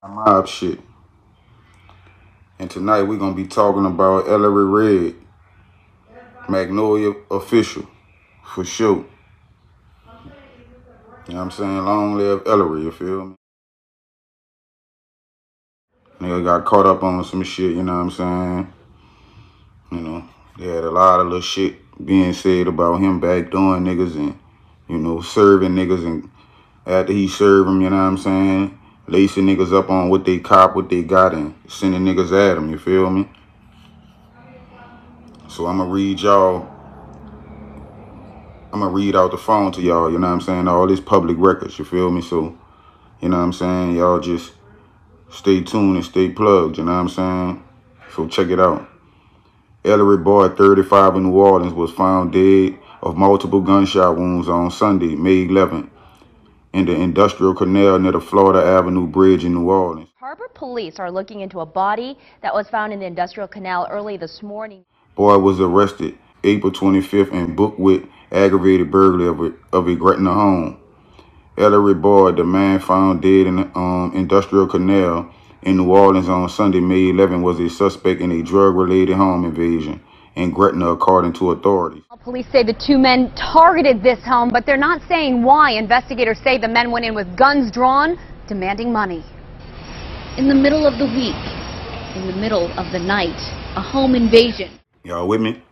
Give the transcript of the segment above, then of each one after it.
Mob shit. And tonight we're gonna be talking about Ellery Red, Magnolia official, for sure. You know what I'm saying? Long live Ellery, you feel me? Nigga got caught up on some shit, you know what I'm saying? You know, they had a lot of little shit being said about him backdooring niggas and, you know, serving niggas, and after he served them, you know what I'm saying? Lacing niggas up on what they cop, what they got, and sending niggas at them, you feel me? So I'm gonna read out the phone to y'all, you know what I'm saying? All this public records, you feel me? So, you know what I'm saying? Y'all just stay tuned and stay plugged, you know what I'm saying? So check it out. Ellery boy, 35 in New Orleans, was found dead of multiple gunshot wounds on Sunday, May 11th, in the Industrial Canal near the Florida Avenue Bridge in New Orleans. Harbor police are looking into a body that was found in the Industrial Canal early this morning. Boy was arrested April 25th and booked with aggravated burglary of a Gretna home. Ellery Boyd, the man found dead in the Industrial Canal in New Orleans on Sunday, May 11, was a suspect in a drug-related home invasion in Gretna, according to authorities. Police say the two men targeted this home, but they're not saying why. Investigators say the men went in with guns drawn, demanding money. In the middle of the week, in the middle of the night, a home invasion. Y'all with me?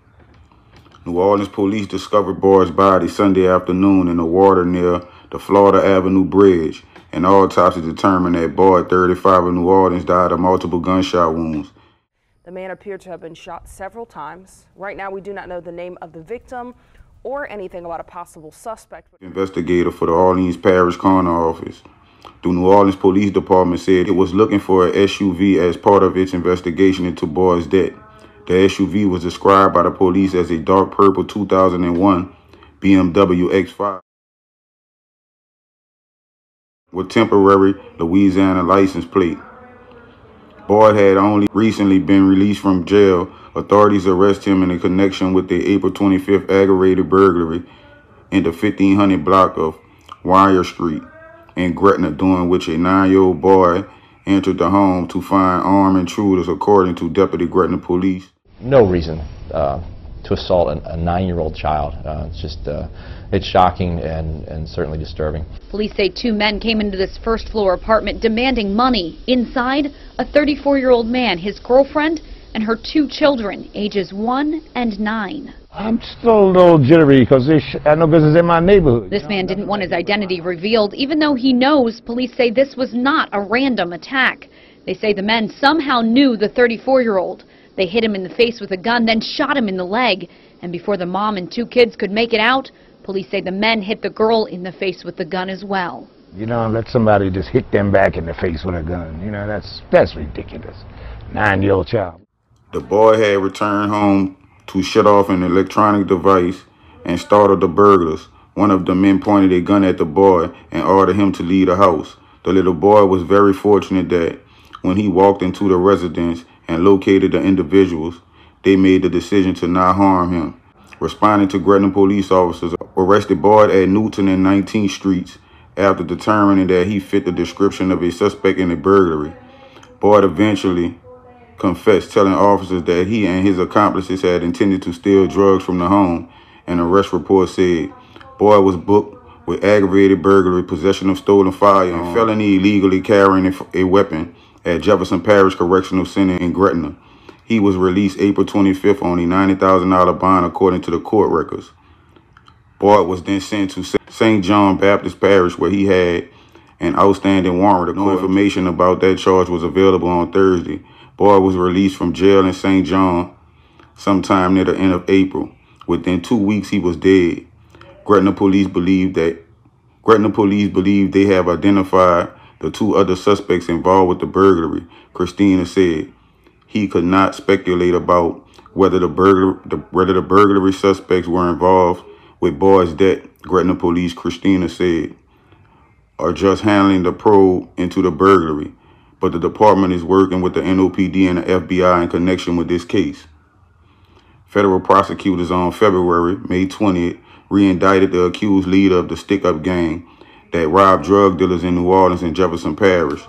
New Orleans police discovered Boyd's body Sunday afternoon in the water near the Florida Avenue Bridge, and autopsy determined that Boyd, 35 of New Orleans, died of multiple gunshot wounds. The man appeared to have been shot several times. Right now, we do not know the name of the victim or anything about a possible suspect. Investigator for the Orleans Parish Coroner Office. The New Orleans Police Department said it was looking for an SUV as part of its investigation into Boyd's death. The SUV was described by the police as a dark purple 2001 BMW X5 with temporary Louisiana license plate. Boyd had only recently been released from jail. Authorities arrested him in connection with the April 25th aggravated burglary in the 1500 block of Wire Street in Gretna, during which a 9-year-old boy entered the home to find armed intruders, according to Deputy Gretna Police. No reason to assault a 9-year-old child. It's shocking and certainly disturbing. Police say two men came into this first-floor apartment demanding money. Inside, a 34-year-old man, his girlfriend, and her 2 children, ages 1 and 9. I'm still a little jittery because they had no business in my neighborhood. This man didn't want his identity revealed, even though he knows. Police say this was not a random attack. They say the men somehow knew the 34-year-old. They hit him in the face with a gun, then shot him in the leg. And before the mom and 2 kids could make it out, police say the men hit the girl in the face with the gun as well. You know, let somebody just hit them back in the face with a gun. You know, that's ridiculous. 9-year-old child. The boy had returned home to shut off an electronic device and startled the burglars. One of the men pointed a gun at the boy and ordered him to leave the house. The little boy was very fortunate that when he walked into the residence and located the individuals, they made the decision to not harm him. Responding to Gretna police officers arrested Boyd at Newton and 19th Streets after determining that he fit the description of a suspect in a burglary. Boyd eventually confessed, telling officers that he and his accomplices had intended to steal drugs from the home. An arrest report said Boyd was booked with aggravated burglary, possession of stolen firearm, and felony illegally carrying a weapon at Jefferson Parish Correctional Center in Gretna. He was released April 25th on a $90,000 bond, according to the court records. Boyd was then sent to St. John Baptist Parish, where he had an outstanding warrant. No information about that charge was available on Thursday. Boyd was released from jail in St. John sometime near the end of April. Within 2 weeks, he was dead. Gretna police believe they have identified the 2 other suspects involved with the burglary. Christina said he could not speculate about whether the burglary suspects were involved with Boyd's death. Gretna police, Christina said, are just handling the probe into the burglary, but the department is working with the NOPD and the FBI in connection with this case. Federal prosecutors on May 20th, re-indicted the accused leader of the stick-up gang that robbed drug dealers in New Orleans and Jefferson Parish.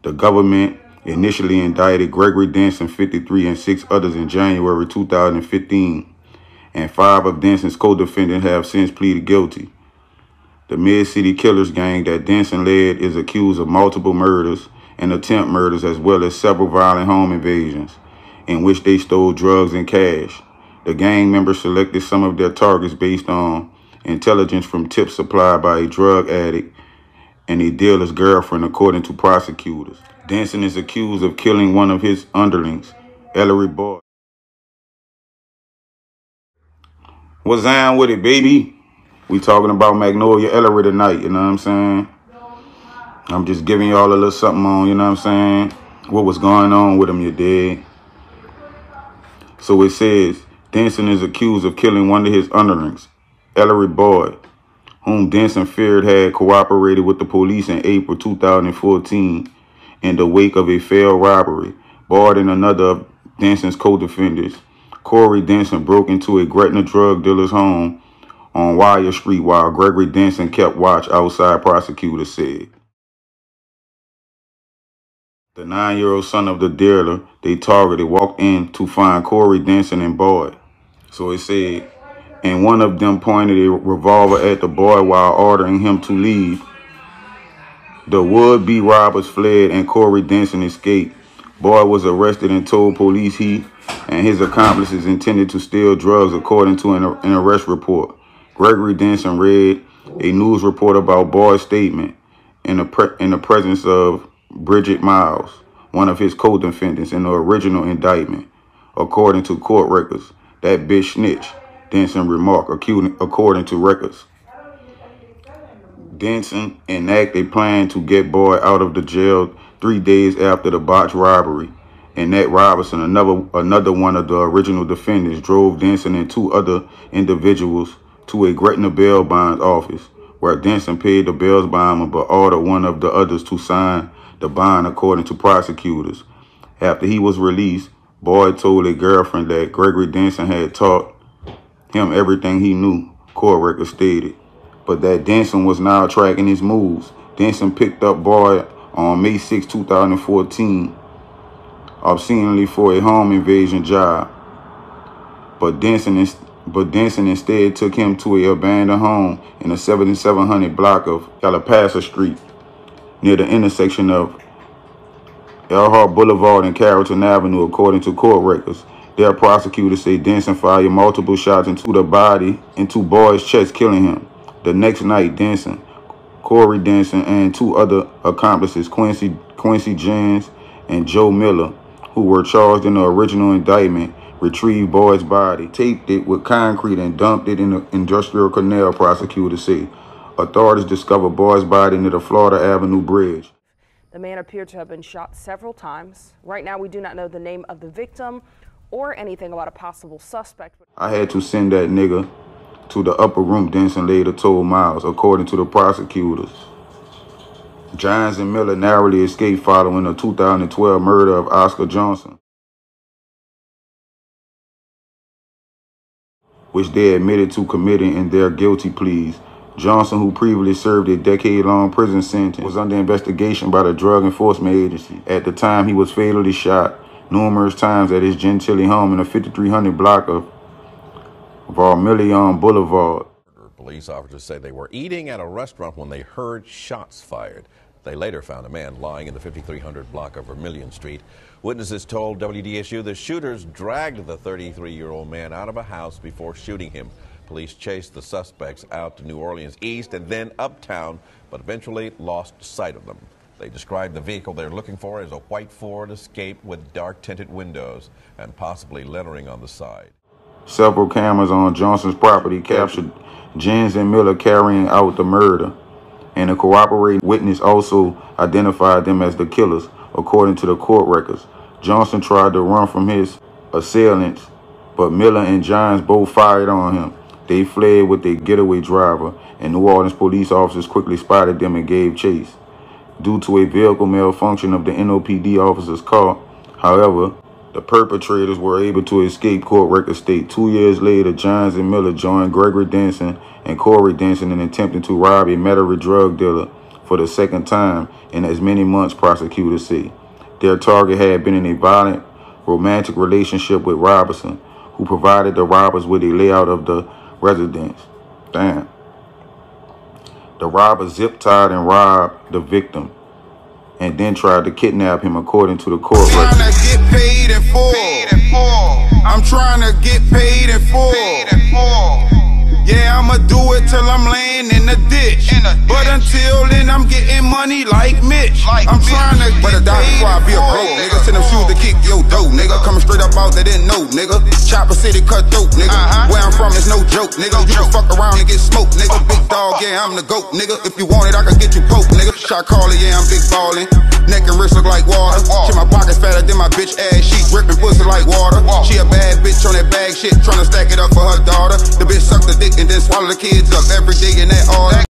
The government initially indicted Gregory Denson, 53, and 6 others in January 2015, and 5 of Denson's co-defendants have since pleaded guilty. The Mid-City Killers gang that Denson led is accused of multiple murders and attempt murders, as well as several violent home invasions in which they stole drugs and cash. The gang members selected some of their targets based on intelligence from tips supplied by a drug addict and a dealer's girlfriend, according to prosecutors. Denson is accused of killing one of his underlings, Ellery boy. What's on with it, baby? We talking about Magnolia, Ellery tonight, you know what I'm saying? I'm just giving y'all a little something on, you know what I'm saying? What was going on with him, you dig? So it says, Denson is accused of killing one of his underlings, Ellery Boyd, whom Denson feared had cooperated with the police in April 2014 in the wake of a failed robbery. Boyd and another of Denson's co-defendants, Corey Denson, broke into a Gretna drug dealer's home on Wire Street while Gregory Denson kept watch outside, prosecutors said. The 9-year-old son of the dealer they targeted walked in to find Corey Denson and Boyd. So it said, and one of them pointed a revolver at the boy while ordering him to leave. The would-be robbers fled and Corey Denson escaped. Boyd was arrested and told police he and his accomplices intended to steal drugs, according to an arrest report. Gregory Denson read a news report about Boyd's statement in the presence of Bridget Miles, one of his co-defendants in the original indictment. According to court records, that bitch snitch, Denson remarked, according to records. Denson enacted a plan to get Boyd out of the jail 3 days after the botched robbery. Annette Robinson, another one of the original defendants, drove Denson and 2 other individuals to a Gretna bail bond office, where Denson paid the bail bond but ordered one of the others to sign the bond, according to prosecutors. After he was released, Boyd told a girlfriend that Gregory Denson had taught him everything he knew, court records stated, but that Denson was now tracking his moves. Denson picked up Boyd on May 6, 2014, obscenely for a home invasion job, but Denson instead took him to an abandoned home in the 7700 block of Calipasa Street, near the intersection of Elhart Boulevard and Carrollton Avenue, according to court records. Their prosecutors say Denson fired multiple shots into the body, into Boyd's chest, killing him. The next night, Denson, Corey Denson, and 2 other accomplices, Quincy Jens and Joe Miller, who were charged in the original indictment, retrieved Boyd's body, taped it with concrete, and dumped it in the industrial canal, prosecutors say. Authorities discovered Boyd's body near the Florida Avenue Bridge. The man appeared to have been shot several times. Right now, we do not know the name of the victim or anything about a possible suspect. I had to send that nigga to the upper room, Denson later told Miles, according to the prosecutors. Jines and Miller narrowly escaped following the 2012 murder of Oscar Johnson, which they admitted to committing in their guilty pleas. Johnson, who previously served a decade-long prison sentence, was under investigation by the Drug Enforcement Agency. At the time, he was fatally shot numerous times at his Gentilly home in the 5300 block of Vermilion Boulevard. Police officers say they were eating at a restaurant when they heard shots fired. They later found a man lying in the 5300 block of Vermilion Street. Witnesses told WDSU the shooters dragged the 33-year-old man out of a house before shooting him. Police chased the suspects out to New Orleans East and then uptown, but eventually lost sight of them. They described the vehicle they're looking for as a white Ford Escape with dark tinted windows and possibly lettering on the side. Several cameras on Johnson's property captured Jens and Miller carrying out the murder, and a cooperating witness also identified them as the killers, according to the court records. Johnson tried to run from his assailants, but Miller and Jens both fired on him. They fled with a getaway driver, and New Orleans police officers quickly spotted them and gave chase. Due to a vehicle malfunction of the NOPD officer's car, however, the perpetrators were able to escape, court records state. 2 years later, Jens and Miller joined Gregory Denson and Corey Denson in attempting to rob a Metairie drug dealer for the second time in as many months, prosecutors say. Their target had been in a violent, romantic relationship with Robertson, who provided the robbers with a layout of the residence. Damn. The robbers zip-tied and robbed the victim and then tried to kidnap him, according to the court record. I'm trying to get paid in full. I'm trying to get paid in full. Yeah, I'ma do it till I'm laying in the ditch. But until then, I'm getting money like Mitch. I'm trying to get paid before I be a broke nigga. Send them shoes to kick your dough, nigga. Coming straight up out, they didn't know, nigga. Chopper City cutthroat, nigga. Where I'm from, it's no joke, nigga. You can fuck around and get smoked, nigga. Big dog, yeah, I'm the goat, nigga. If you want it, I can get you poked, nigga. Shot caller, yeah, I'm big ballin'. Neck and wrist look like water. Shit, my pockets fatter than my bitch ass. She drippin' pussy like water. She a bad bitch on that bag shit, tryna stack it up for her daughter. The bitch suck the dick and then swallow the kids up every day in that order.